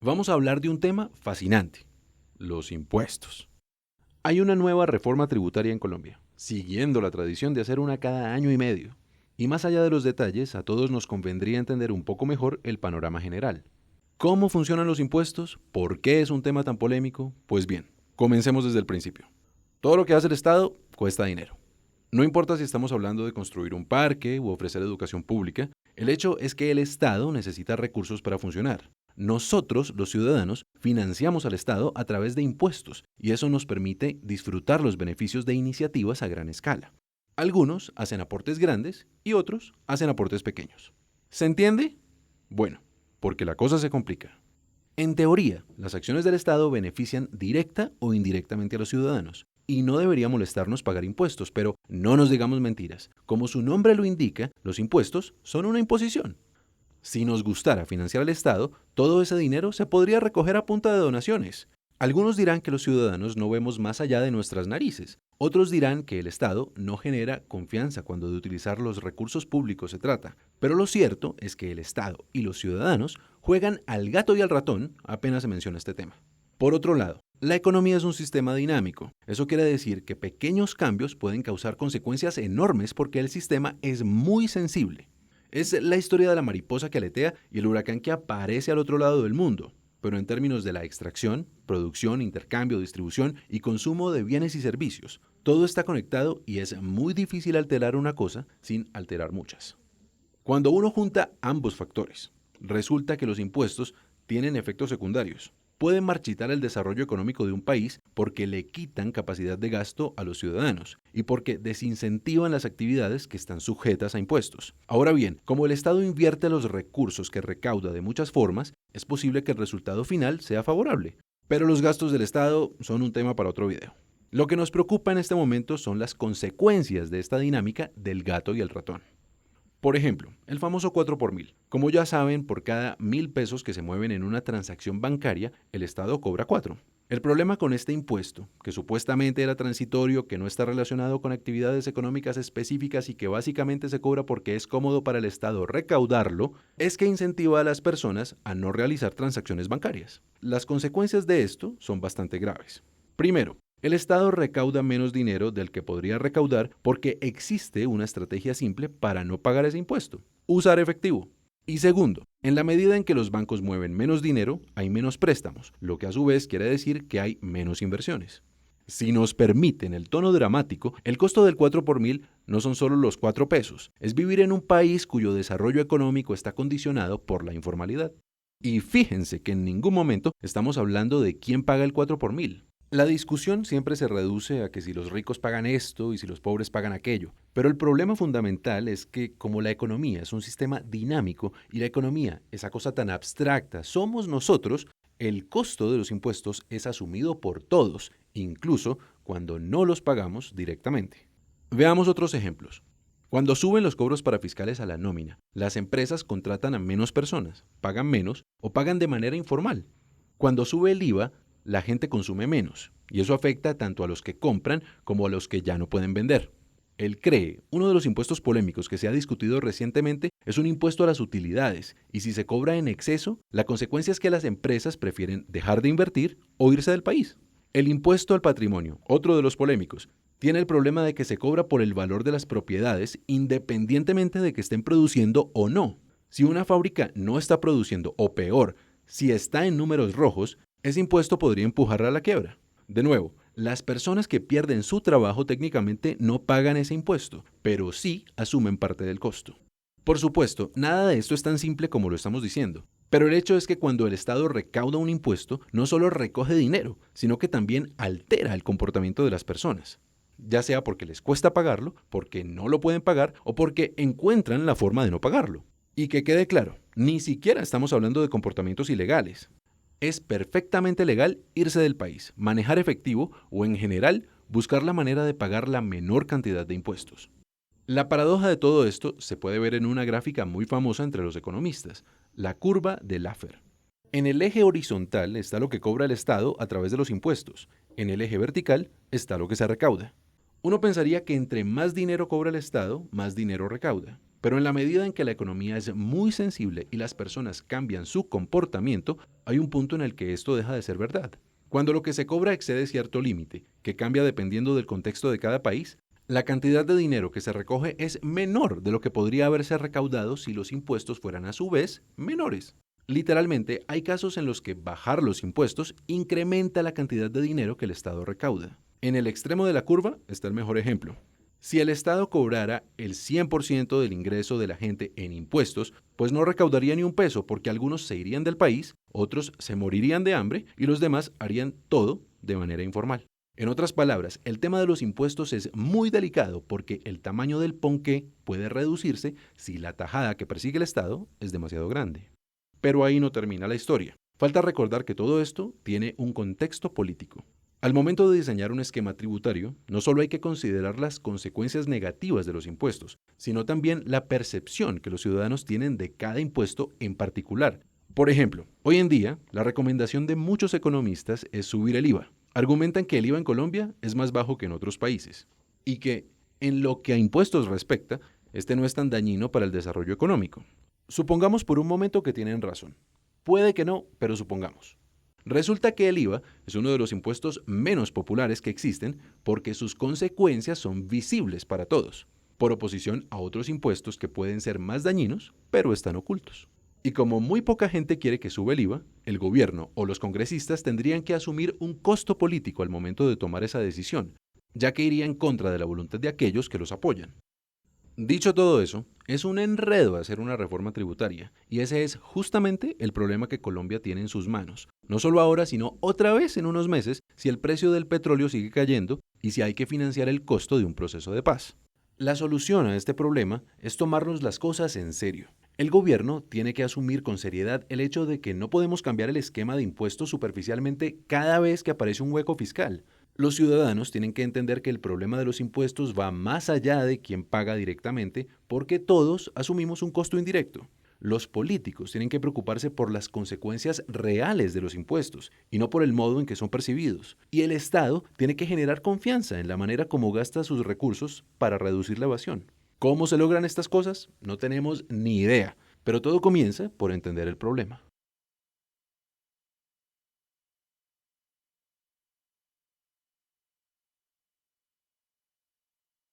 Vamos a hablar de un tema fascinante, los impuestos. Hay una nueva reforma tributaria en Colombia, siguiendo la tradición de hacer una cada año y medio. Y más allá de los detalles, a todos nos convendría entender un poco mejor el panorama general. ¿Cómo funcionan los impuestos? ¿Por qué es un tema tan polémico? Pues bien, comencemos desde el principio. Todo lo que hace el Estado cuesta dinero. No importa si estamos hablando de construir un parque u ofrecer educación pública, el hecho es que el Estado necesita recursos para funcionar. Nosotros, los ciudadanos, financiamos al Estado a través de impuestos y eso nos permite disfrutar los beneficios de iniciativas a gran escala. Algunos hacen aportes grandes y otros hacen aportes pequeños. ¿Se entiende? Bueno, porque la cosa se complica. En teoría, las acciones del Estado benefician directa o indirectamente a los ciudadanos. Y no debería molestarnos pagar impuestos, pero no nos digamos mentiras. Como su nombre lo indica, los impuestos son una imposición. Si nos gustara financiar al Estado, todo ese dinero se podría recoger a punta de donaciones. Algunos dirán que los ciudadanos no vemos más allá de nuestras narices. Otros dirán que el Estado no genera confianza cuando de utilizar los recursos públicos se trata. Pero lo cierto es que el Estado y los ciudadanos juegan al gato y al ratón apenas se menciona este tema. Por otro lado, la economía es un sistema dinámico. Eso quiere decir que pequeños cambios pueden causar consecuencias enormes porque el sistema es muy sensible. Es la historia de la mariposa que aletea y el huracán que aparece al otro lado del mundo, pero en términos de la extracción, producción, intercambio, distribución y consumo de bienes y servicios. Todo está conectado y es muy difícil alterar una cosa sin alterar muchas. Cuando uno junta ambos factores, resulta que los impuestos tienen efectos secundarios. Pueden marchitar el desarrollo económico de un país porque le quitan capacidad de gasto a los ciudadanos y porque desincentivan las actividades que están sujetas a impuestos. Ahora bien, como el Estado invierte los recursos que recauda de muchas formas, es posible que el resultado final sea favorable. Pero los gastos del Estado son un tema para otro video. Lo que nos preocupa en este momento son las consecuencias de esta dinámica del gato y el ratón. Por ejemplo, el famoso 4 por mil. Como ya saben, por cada 1.000 pesos que se mueven en una transacción bancaria, el Estado cobra 4. El problema con este impuesto, que supuestamente era transitorio, que no está relacionado con actividades económicas específicas y que básicamente se cobra porque es cómodo para el Estado recaudarlo, es que incentiva a las personas a no realizar transacciones bancarias. Las consecuencias de esto son bastante graves. Primero, el Estado recauda menos dinero del que podría recaudar porque existe una estrategia simple para no pagar ese impuesto: usar efectivo. Y segundo, en la medida en que los bancos mueven menos dinero, hay menos préstamos, lo que a su vez quiere decir que hay menos inversiones. Si nos permiten el tono dramático, el costo del 4 por mil no son solo los 4 pesos, es vivir en un país cuyo desarrollo económico está condicionado por la informalidad. Y fíjense que en ningún momento estamos hablando de quién paga el 4 por mil. La discusión siempre se reduce a que si los ricos pagan esto y si los pobres pagan aquello, pero el problema fundamental es que como la economía es un sistema dinámico y la economía, esa cosa tan abstracta, somos nosotros, el costo de los impuestos es asumido por todos, incluso cuando no los pagamos directamente. Veamos otros ejemplos. Cuando suben los cobros para fiscales a la nómina, las empresas contratan a menos personas, pagan menos o pagan de manera informal. Cuando sube el IVA, la gente consume menos, y eso afecta tanto a los que compran como a los que ya no pueden vender. El CREE, uno de los impuestos polémicos que se ha discutido recientemente, es un impuesto a las utilidades, y si se cobra en exceso, la consecuencia es que las empresas prefieren dejar de invertir o irse del país. El impuesto al patrimonio, otro de los polémicos, tiene el problema de que se cobra por el valor de las propiedades independientemente de que estén produciendo o no. Si una fábrica no está produciendo, o peor, si está en números rojos, ese impuesto podría empujarla a la quiebra. De nuevo, las personas que pierden su trabajo técnicamente no pagan ese impuesto, pero sí asumen parte del costo. Por supuesto, nada de esto es tan simple como lo estamos diciendo, pero el hecho es que cuando el Estado recauda un impuesto, no solo recoge dinero, sino que también altera el comportamiento de las personas, ya sea porque les cuesta pagarlo, porque no lo pueden pagar o porque encuentran la forma de no pagarlo. Y que quede claro, ni siquiera estamos hablando de comportamientos ilegales. Es perfectamente legal irse del país, manejar efectivo o, en general, buscar la manera de pagar la menor cantidad de impuestos. La paradoja de todo esto se puede ver en una gráfica muy famosa entre los economistas, la curva de Laffer. En el eje horizontal está lo que cobra el Estado a través de los impuestos, en el eje vertical está lo que se recauda. Uno pensaría que entre más dinero cobra el Estado, más dinero recauda. Pero en la medida en que la economía es muy sensible y las personas cambian su comportamiento, hay un punto en el que esto deja de ser verdad. Cuando lo que se cobra excede cierto límite, que cambia dependiendo del contexto de cada país, la cantidad de dinero que se recoge es menor de lo que podría haberse recaudado si los impuestos fueran a su vez menores. Literalmente, hay casos en los que bajar los impuestos incrementa la cantidad de dinero que el Estado recauda. En el extremo de la curva está el mejor ejemplo. Si el Estado cobrara el 100% del ingreso de la gente en impuestos, pues no recaudaría ni un peso porque algunos se irían del país, otros se morirían de hambre y los demás harían todo de manera informal. En otras palabras, el tema de los impuestos es muy delicado porque el tamaño del ponqué puede reducirse si la tajada que persigue el Estado es demasiado grande. Pero ahí no termina la historia. Falta recordar que todo esto tiene un contexto político. Al momento de diseñar un esquema tributario, no solo hay que considerar las consecuencias negativas de los impuestos, sino también la percepción que los ciudadanos tienen de cada impuesto en particular. Por ejemplo, hoy en día, la recomendación de muchos economistas es subir el IVA. Argumentan que el IVA en Colombia es más bajo que en otros países y que, en lo que a impuestos respecta, este no es tan dañino para el desarrollo económico. Supongamos por un momento que tienen razón. Puede que no, pero supongamos. Resulta que el IVA es uno de los impuestos menos populares que existen porque sus consecuencias son visibles para todos, por oposición a otros impuestos que pueden ser más dañinos, pero están ocultos. Y como muy poca gente quiere que suba el IVA, el gobierno o los congresistas tendrían que asumir un costo político al momento de tomar esa decisión, ya que iría en contra de la voluntad de aquellos que los apoyan. Dicho todo eso, es un enredo hacer una reforma tributaria, y ese es justamente el problema que Colombia tiene en sus manos, no solo ahora, sino otra vez en unos meses, si el precio del petróleo sigue cayendo y si hay que financiar el costo de un proceso de paz. La solución a este problema es tomarnos las cosas en serio. El gobierno tiene que asumir con seriedad el hecho de que no podemos cambiar el esquema de impuestos superficialmente cada vez que aparece un hueco fiscal. Los ciudadanos tienen que entender que el problema de los impuestos va más allá de quien paga directamente, porque todos asumimos un costo indirecto. Los políticos tienen que preocuparse por las consecuencias reales de los impuestos y no por el modo en que son percibidos. Y el Estado tiene que generar confianza en la manera como gasta sus recursos para reducir la evasión. ¿Cómo se logran estas cosas? No tenemos ni idea, pero todo comienza por entender el problema.